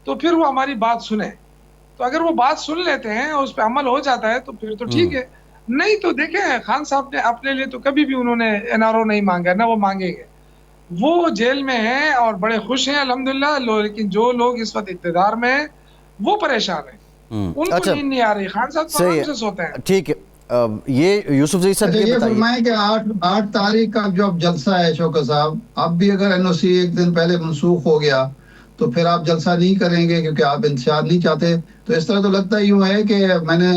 تو پھر وہ ہماری بات سنیں. تو اگر وہ بات سن لیتے ہیں اور اس پہ عمل ہو جاتا ہے تو پھر تو ٹھیک ہے, نہیں تو دیکھیں خان صاحب نے اپنے لیے تو کبھی بھی انہوں نے این آر او نہیں مانگا, نہ وہ مانگیں گے. وہ جیل میں ہیں اور بڑے خوش ہیں الحمدللہ, لیکن جو لوگ اس وقت اقتدار میں ہیں وہ پریشان ہیں, ان کو نیند نہیں آ رہی. خان صاحب تو آرام سے سوتے ہیں. ٹھیک ہے, یہ یوسف زئی صاحب یہ فرمائیں کہ 8 تاریخ کا جو اب جلسہ ہے شوکت صاحب, اب بھی اگر این او سی ایک دن پہلے منسوخ ہو گیا تو پھر آپ جلسہ نہیں کریں گے کیونکہ آپ انتشار نہیں چاہتے. تو اس طرح تو لگتا یوں ہے کہ میں نے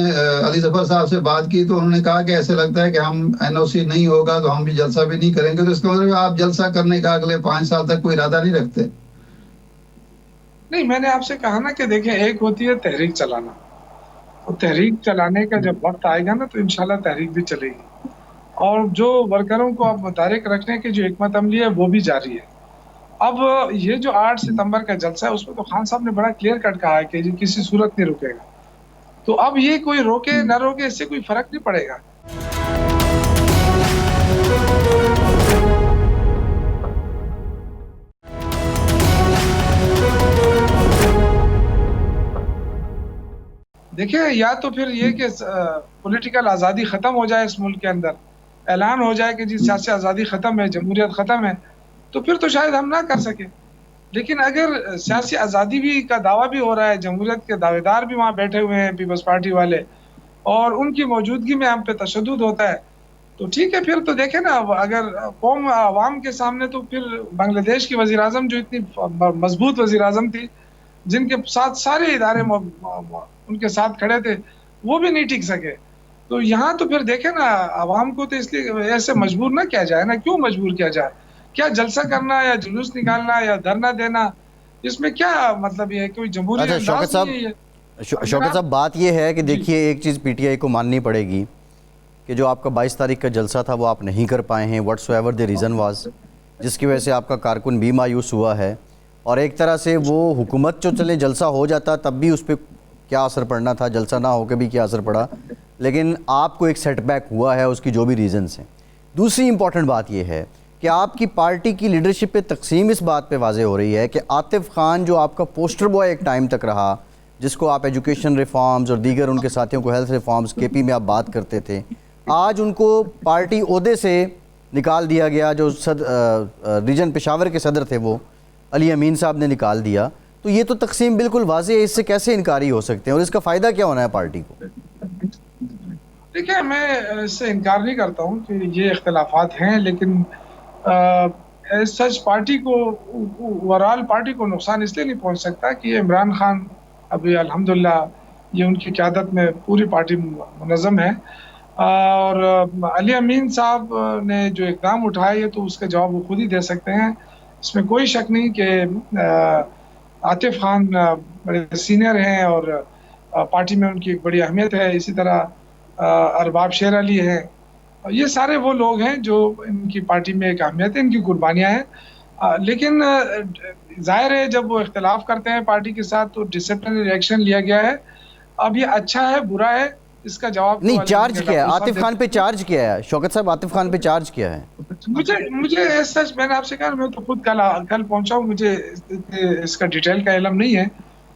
علی ظفر صاحب سے بات کی تو انہوں نے کہا کہ ایسے لگتا ہے کہ ہم این او سی نہیں ہوگا تو ہم بھی جلسہ بھی نہیں کریں گے. تو اس کا مطلب آپ جلسہ کرنے کا اگلے 5 سال تک کوئی ارادہ نہیں رکھتے. نہیں, میں نے آپ سے کہا نا کہ دیکھیں ایک ہوتی ہے تحریک چلانا, اور تحریک چلانے کا جب وقت آئے گا نا تو انشاءاللہ تحریک بھی چلے گی, اور جو ورکروں کو اب متحرک رکھنے کی جو حکمت عملی ہے وہ بھی جاری ہے. اب یہ جو 8 ستمبر کا جلسہ ہے اس میں تو خان صاحب نے بڑا کلیئر کٹ کہا ہے کہ کسی صورت نہیں رکے گا. تو اب یہ کوئی روکے نہ روکے اس سے کوئی فرق نہیں پڑے گا. دیکھیں یا تو پھر یہ کہ پولیٹیکل آزادی ختم ہو جائے اس ملک کے اندر, اعلان ہو جائے کہ جی سیاسی آزادی ختم ہے, جمہوریت ختم ہے, تو پھر تو شاید ہم نہ کر سکیں. لیکن اگر سیاسی آزادی بھی کا دعویٰ بھی ہو رہا ہے, جمہوریت کے دعوے دار بھی وہاں بیٹھے ہوئے ہیں پیپلز پارٹی والے, اور ان کی موجودگی میں ہم پہ تشدد ہوتا ہے, تو ٹھیک ہے پھر تو دیکھیں نا، اگر قوم عوام کے سامنے، تو پھر بنگلہ دیش کی وزیر اعظم جو اتنی مضبوط وزیر اعظم تھی، جن کے ساتھ سارے ادارے ان کے ساتھ کھڑے تھے، وہ بھی نہیں ٹک سکے. تو یہاں تو پھر دیکھیں نا، عوام کو تو اس لیے ایسے مجبور نہ کیا جائے نا. کیوں مجبور کیا جائے؟ کیا جلسہ کرنا یا جلوس نکالنا یا دھرنا دینا، اس میں کیا مطلب؟ یہ کوئی جمہوری اچھا انداز نہیں ہے یہ. شوکت صاحب، بات یہ ہے کہ دیکھیے ایک چیز پی ٹی آئی کو ماننی پڑے گی کہ جو آپ کا 22 تاریخ کا جلسہ تھا وہ آپ نہیں کر پائے ہیں، what's ever the reason was, جس کی وجہ سے آپ کا کارکن بھی مایوس ہوا ہے. اور ایک طرح سے وہ حکومت جو چلے جلسہ ہو جاتا تب بھی اس پہ کیا اثر پڑنا تھا، جلسہ نہ ہو کے بھی کیا اثر پڑا، لیکن آپ کو ایک سیٹ بیک ہوا ہے، اس کی جو بھی ریزنز ہیں. دوسری امپورٹنٹ بات یہ ہے کہ آپ کی پارٹی کی لیڈرشپ پہ تقسیم اس بات پہ واضح ہو رہی ہے کہ عاطف خان جو آپ کا پوسٹر بوائے ایک ٹائم تک رہا، جس کو آپ ایجوکیشن ریفارمز اور دیگر ان کے ساتھیوں کو ہیلتھ ریفارمز کے پی میں آپ بات کرتے تھے، آج ان کو پارٹی عہدے سے نکال دیا گیا. جو ریجن پشاور کے صدر تھے وہ علی امین صاحب نے نکال دیا. تو یہ تو تقسیم بالکل واضح ہے، اس سے کیسے انکاری ہو سکتے ہیں اور اس کا فائدہ کیا ہونا ہے پارٹی کو؟ دیکھیں، میں اس سے انکار نہیں کرتا ہوں کہ یہ اختلافات ہیں، لیکن سچ پارٹی کو، اوورال پارٹی کو نقصان اس لیے نہیں پہنچ سکتا کہ عمران خان ابھی الحمدللہ یہ ان کی قیادت میں پوری پارٹی منظم ہے، اور علی امین صاحب نے جو اقدام اٹھائے تو اس کا جواب وہ خود ہی دے سکتے ہیں. اس میں کوئی شک نہیں کہ عاطف خان بڑے سینئر ہیں اور پارٹی میں ان کی ایک بڑی اہمیت ہے. اسی طرح ارباب شیر علی ہیں، یہ سارے وہ لوگ ہیں جو ان کی پارٹی میں ایک اہمیت ہے، ان کی قربانیاں ہیں. لیکن ظاہر ہے جب وہ اختلاف کرتے ہیں پارٹی کے ساتھ تو ڈسپلنری ایکشن لیا گیا ہے. اب یہ اچھا ہے برا ہے، اس کا جواب نہیں، چارج کیا ہے عاطف خان پہ؟ چارج کیا ہے شوکت صاحب؟ عاطف خان پہ چارج کیا ہے؟ مجھے سچ میں نے آپ سے کہا، میں تو خود کل پہنچا ہوں، مجھے اس کا ڈیٹیل کا علم نہیں ہے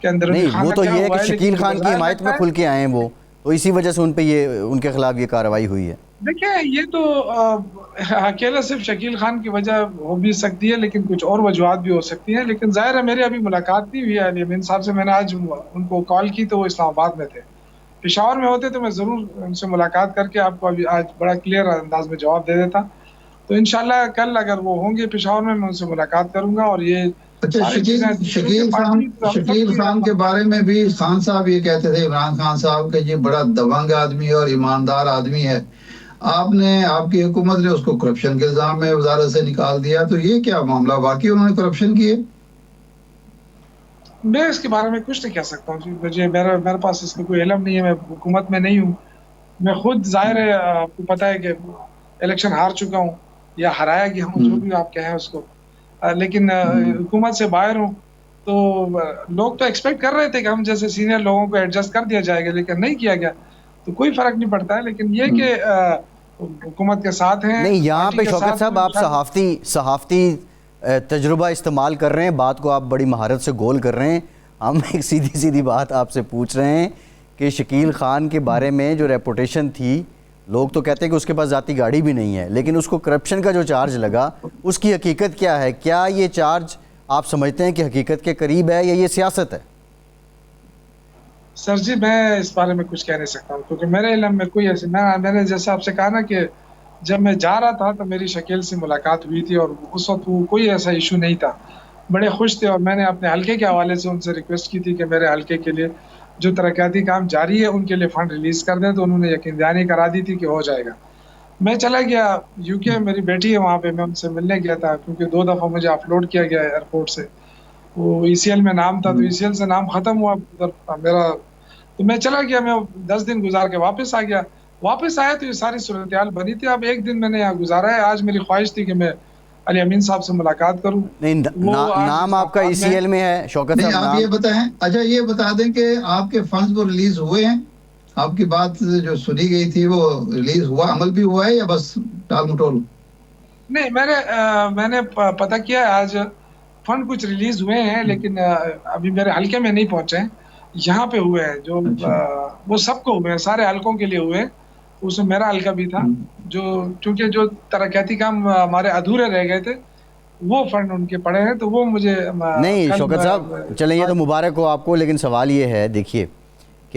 کہ اندرونی نہیں، وہ خانہ تو کیا یہ ہے ہوا کہ ہے. شکیل خان کی حمایت میں کھل کے آئے ہیں وہ، تو اسی وجہ سے ان پہ ان کے خلاف یہ کارروائی ہوئی ہے. دیکھیں، یہ تو اکیلا صرف شکیل خان کی وجہ ہو بھی سکتی ہے، لیکن کچھ اور وجوہات بھی ہو سکتی ہیں. لیکن ظاہر ہے میری ابھی ملاقات نہیں ہوئی ہے علی امین صاحب سے. میں نے آج ان کو کال کی تو وہ اسلام آباد میں تھے. پشاور میں ہوتے تو میں ضرور ان سے ملاقات کر کے آپ کو ابھی آج بڑا کلیئر انداز میں جواب دے دیتا. تو انشاءاللہ کل اگر وہ ہوں گے پشاور میں ان سے ملاقات کروں گا. اور یہ اچھا، شکیل خان کے بارے میں بھی خان صاحب یہ کہتے تھے، عمران خان صاحب، کہ یہ بڑا دبنگ آدمی اور ایماندار آدمی ہے. آپ کی حکومت نے اس کو کرپشن کے الزام میں وزارت سے نکال دیا. تو یہ کیا معاملہ؟ واقعی انہوں نے کرپشن کیے؟ میں اس کے بارے میں کچھ نہیں کہہ سکتا ہوں. میرے پاس اس کا کوئی علم نہیں ہے، میں حکومت میں نہیں ہوں. میں خود ظاہر ہے آپ کو پتہ ہے کہ الیکشن ہار چکا ہوں یا ہرایا گیا ہوں، جو بھی آپ کہیں اس کو. لیکن حکومت سے باہر ہوں. تو لوگ تو ایکسپیکٹ کر رہے تھے کہ ہم جیسے سینئر لوگوں کو ایڈجسٹ کر دیا جائے گا، لیکن نہیں کیا گیا. تو کوئی فرق نہیں پڑتا ہے. لیکن یہ کہ حکومت کے ساتھ ہیں. نہیں، یہاں پہ شوکت صاحب آپ صحافتی تجربہ استعمال کر رہے ہیں، بات کو آپ بڑی مہارت سے گول کر رہے ہیں. ہم ایک سیدھی بات آپ سے پوچھ رہے ہیں کہ شکیل خان کے بارے میں جو ریپوٹیشن تھی، لوگ تو کہتے ہیں کہ اس کے پاس ذاتی گاڑی بھی نہیں ہے، لیکن اس کو کرپشن کا جو چارج لگا اس کی حقیقت کیا ہے؟ کیا یہ چارج آپ سمجھتے ہیں کہ حقیقت کے قریب ہے یا یہ سیاست ہے؟ سر جی، میں اس بارے میں کچھ کہہ نہیں سکتا ہوں، کیونکہ میرے علم میں کوئی ایسی، میں نے جیسے آپ سے کہا نا کہ جب میں جا رہا تھا تو میری شکیل سے ملاقات ہوئی تھی اور اس وقت وہ کوئی ایسا ایشو نہیں تھا. بڑے خوش تھے. اور میں نے اپنے حلقے کے حوالے سے ان سے ریکویسٹ کی تھی کہ میرے حلقے کے لیے جو ترقیاتی کام جاری ہے ان کے لیے فنڈ ریلیز کر دیں. تو انہوں نے یقین دہانی کرا دی تھی کہ ہو جائے گا. میں چلا گیا یو کے، میری بیٹی ہے وہاں پہ، میں ان سے ملنے گیا تھا کیونکہ 2 دفعہ مجھے اپلوڈ کیا گیا ایئرپورٹ سے. وہ ای سی ایل میں نام تھا، تو ای سی ایل سے نام ختم ہوا میرا. تو میں چلا گیا، میں 10 دن گزار کے واپس آ گیا. واپس آیا تو یہ ساری صورتحال بنی تھی. اب ایک دن میں نے یہاں گزارا ہے. آج میری خواہش تھی کہ میں علی امین صاحب سے ملاقات کروں. نہیں، نام آپ کا ای سی ایل میں ہے شوکت صاحب؟ آپ یہ بتائیں، اچھا یہ بتا دیں کہ آپ کے فنڈز وہ ریلیز ہوئے ہیں؟ آپ کی بات جو سنی گئی تھی وہ ریلیز ہوا، عمل بھی ہوا ہے یا بس ٹال مٹول؟ نہیں، میں نے پتہ کیا ہے، آج فنڈ کچھ ریلیز ہوئے ہیں، لیکن ابھی میرے حلقے میں نہیں پہنچے ہیں. یہاں پہ ہوئے ہیں جو وہ سب کو ہوئے ہیں، سارے حلقوں کے لیے ہوئے ہیں. اس میں میرا حلقہ بھی تھا. کیونکہ جو ترقیاتی کام ہمارے ادھورے رہ گئے تھے وہ فنڈ ان کے پڑے ہیں، تو وہ مجھے نہیں شوکت صاحب، چلیں یہ تو مبارک ہو آپ کو، لیکن سوال یہ ہے، دیکھیے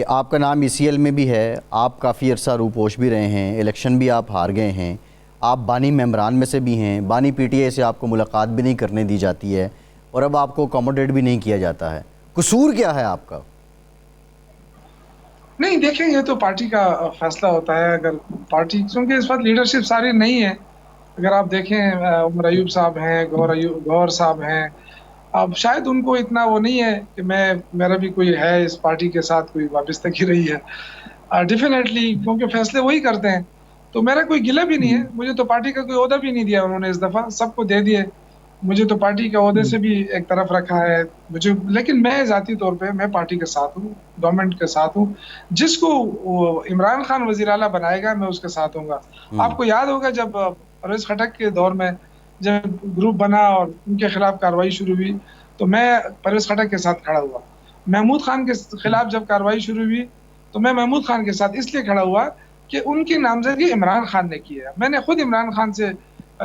کہ آپ کا نام ECL میں بھی ہے، آپ کافی عرصہ روپوش بھی رہے ہیں، الیکشن بھی آپ ہار گئے ہیں، آپ بانی ممبران میں سے بھی ہیں، بانی PTI سے آپ کو ملاقات بھی نہیں کرنے دی جاتی ہے اور اب آپ کو اکوموڈیٹ بھی نہیں کیا جاتا ہے. قصور کیا ہے آپ کا؟ نہیں دیکھیں، یہ تو پارٹی کا فیصلہ ہوتا ہے. اگر پارٹی، کیونکہ اس وقت لیڈرشپ ساری نہیں ہے. اگر آپ دیکھیں عمر ایوب صاحب ہیں، گوہر صاحب ہیں، اب شاید ان کو اتنا وہ نہیں ہے کہ میرا بھی کوئی ہے اس پارٹی کے ساتھ کوئی وابستگی رہی ہے. ڈیفینیٹلی کیونکہ فیصلے وہی کرتے ہیں، تو میرا کوئی گلہ بھی نہیں ہے. مجھے تو پارٹی کا کوئی عہدہ بھی نہیں دیا انہوں نے اس دفعہ، سب کو دے دیے. مجھے تو پارٹی کے عہدے سے بھی ایک طرف رکھا ہے مجھے، لیکن میں ذاتی طور پہ میں پارٹی کے ساتھ ہوں، گورنمنٹ کے ساتھ ہوں. جس کو عمران خان وزیر اعلیٰ بنائے گا میں اس کے ساتھ ہوں گا. آپ کو یاد ہوگا جب پرویز خٹک کے دور میں جب گروپ بنا اور ان کے خلاف کارروائی شروع ہوئی تو میں پرویز خٹک کے ساتھ کھڑا ہوا. محمود خان کے خلاف جب کارروائی شروع ہوئی تو میں محمود خان کے ساتھ اس لیے کھڑا ہوا کہ ان کی نامزدگی عمران خان نے کی ہے. میں نے خود عمران خان سے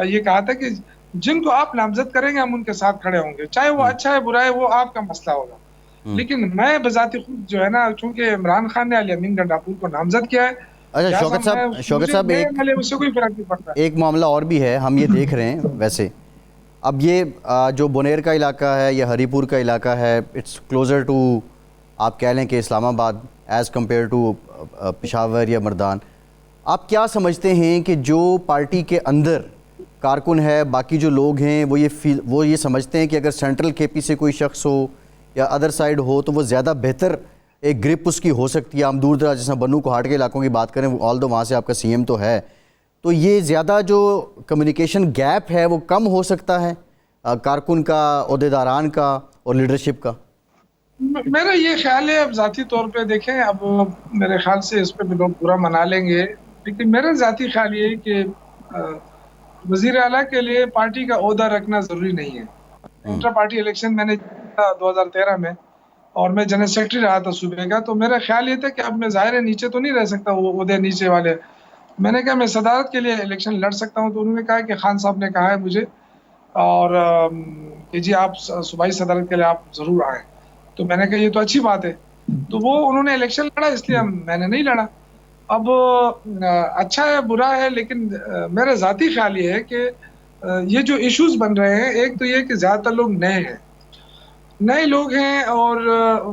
یہ کہا تھا کہ جن کو آپ نامزد کریں گے ہم ان کے ساتھ کھڑے ہوں گے، چاہے وہ اچھا ہے برا ہے وہ آپ کا مسئلہ ہوگا. لیکن میں بذاتی خود جو ہے نا، چونکہ عمران خان نے علی امین گنڈاپور کو نامزد کیا ہے. اچھا شوکت صاحب اس سے کوئی فرق نہیں پڑتا. ایک معاملہ اور بھی ہے، ہم یہ دیکھ رہے ہیں ویسے اب یہ جو بنیر کا علاقہ ہے یا ہری پور کا علاقہ ہے، اٹس کلوزر ٹو، آپ کہہ لیں کہ اسلام آباد ایز کمپیئر ٹو پشاور یا مردان. آپ کیا سمجھتے ہیں کہ جو پارٹی کے اندر کارکن ہے، باقی جو لوگ ہیں وہ یہ سمجھتے ہیں کہ اگر سینٹرل KP سے کوئی شخص ہو یا ادر سائیڈ ہو تو وہ زیادہ بہتر ایک گرپ اس کی ہو سکتی ہے؟ ہم دور دراز جیسے بنو کوہاٹ کے علاقوں کی بات کریں، آلدو وہاں سے آپ کا CM تو ہے، تو یہ زیادہ جو کمیونیکیشن گیپ ہے وہ کم ہو سکتا ہے کارکن کا، عہدیداران کا اور لیڈرشپ کا؟ میرا یہ خیال ہے، اب ذاتی طور پہ دیکھیں، اب میرے خیال سے اس پہ بھی لوگ برا منا لیں گے، لیکن میرا ذاتی خیال یہ ہے کہ وزیر اعلیٰ کے لیے پارٹی کا عہدہ رکھنا ضروری نہیں ہے. انٹر پارٹی الیکشن میں نے 2013 میں، اور میں جنرل سیکرٹری رہا تھا صوبے کا، تو میرا خیال یہ تھا کہ اب میں ظاہر ہے نیچے تو نہیں رہ سکتا، وہ عہدے نیچے والے. میں نے کہا میں صدارت کے لیے الیکشن لڑ سکتا ہوں، تو انہوں نے کہا کہ خان صاحب نے کہا ہے مجھے اور کہ جی آپ صوبائی صدارت کے لیے آپ ضرور آئیں. تو میں نے کہا یہ تو اچھی بات ہے. تو وہ انہوں نے الیکشن لڑا، اس لیے میں نے نہیں لڑا. اب اچھا ہے برا ہے، لیکن میرا ذاتی خیال یہ ہے کہ یہ جو ایشوز بن رہے ہیں، ایک تو یہ کہ زیادہ تر لوگ نئے لوگ ہیں اور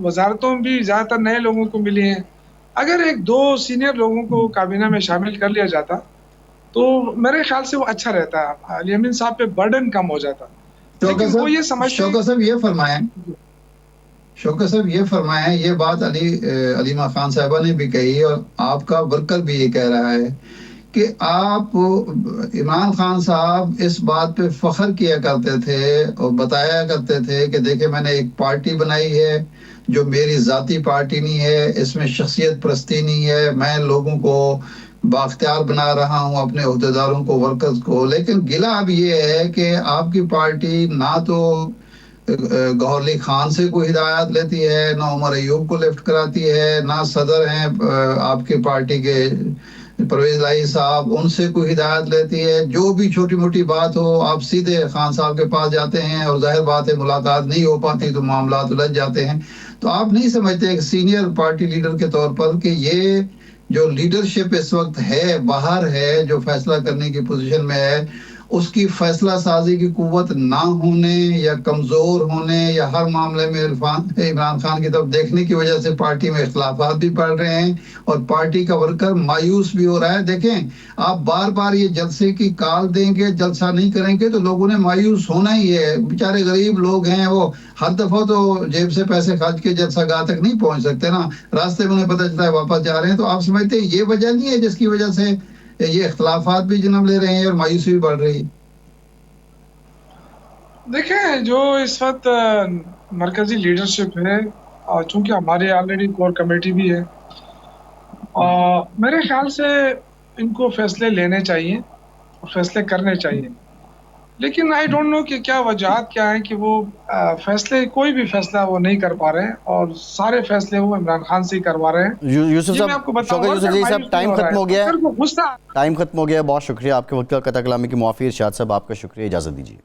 وزارتوں بھی زیادہ تر نئے لوگوں کو ملی ہیں. اگر ایک دو سینئر لوگوں کو کابینہ میں شامل کر لیا جاتا تو میرے خیال سے وہ اچھا رہتا ہے، علی امین صاحب پہ برڈن کم ہو جاتا. شوکت صاحب یہ فرمائیں، یہ بات علیمہ خان صاحبہ نے بھی کہی اور آپ کا ورکر بھی یہ کہہ رہا ہے کہ آپ عمران خان صاحب اس بات پہ فخر کیا کرتے تھے اور بتایا کرتے تھے کہ دیکھیں میں نے ایک پارٹی بنائی ہے جو میری ذاتی پارٹی نہیں ہے، اس میں شخصیت پرستی نہیں ہے، میں لوگوں کو بااختیار بنا رہا ہوں، اپنے عہدیداروں کو، ورکرز کو. لیکن گلہ اب یہ ہے کہ آپ کی پارٹی نہ تو گوہر علی خان سے کوئی ہدایات لیتی ہے، نہ عمر ایوب کو لیفٹ کراتی ہے، نہ صدر ہیں آپ کی پارٹی کے پرویز الہی صاحب، ان سے کوئی ہدایت لیتی ہے. جو بھی چھوٹی موٹی بات ہو آپ سیدھے خان صاحب کے پاس جاتے ہیں اور ظاہر بات ہے ملاقات نہیں ہو پاتی تو معاملات الجھ جاتے ہیں. تو آپ نہیں سمجھتے ایک سینئر پارٹی لیڈر کے طور پر کہ یہ جو لیڈرشپ اس وقت ہے باہر ہے، جو فیصلہ کرنے کی پوزیشن میں ہے، اس کی فیصلہ سازی کی قوت نہ ہونے یا کمزور ہونے یا ہر معاملے میں عمران خان کی طرف دیکھنے کی وجہ سے پارٹی میں اختلافات بھی بڑھ رہے ہیں اور پارٹی کا ورکر مایوس بھی ہو رہا ہے؟ دیکھیں آپ بار بار یہ جلسے کی کال دیں گے، جلسہ نہیں کریں گے تو لوگوں نے مایوس ہونا ہی ہے. بیچارے غریب لوگ ہیں، وہ ہر دفعہ تو جیب سے پیسے خرچ کے جلسہ گاہ تک نہیں پہنچ سکتے نا، راستے میں انہیں پتہ چلتا ہے واپس جا رہے ہیں. تو آپ سمجھتے ہیں یہ وجہ نہیں ہے جس کی وجہ سے یہ اختلافات بھی جنم لے رہے ہیں اور مایوسی بھی بڑھ رہی ہے؟ دیکھیں جو اس وقت مرکزی لیڈرشپ ہے، اور چونکہ ہمارے آلریڈی کور کمیٹی بھی ہے، میرے خیال سے ان کو فیصلے لینے چاہیے، فیصلے کرنے چاہیے. لیکن آئی ڈونٹ نو کہ کیا وجوہات کیا ہیں کہ وہ فیصلے، کوئی بھی فیصلہ وہ نہیں کر پا رہے ہیں اور سارے فیصلے وہ عمران خان سے ہی کروا رہے ہیں. یوسف صاحب ٹائم ختم ہو گیا ہے، بہت شکریہ آپ کے وقت کا قطع کلامی کے معافی. ارشاد صاحب آپ کا شکریہ، اجازت دیجیے.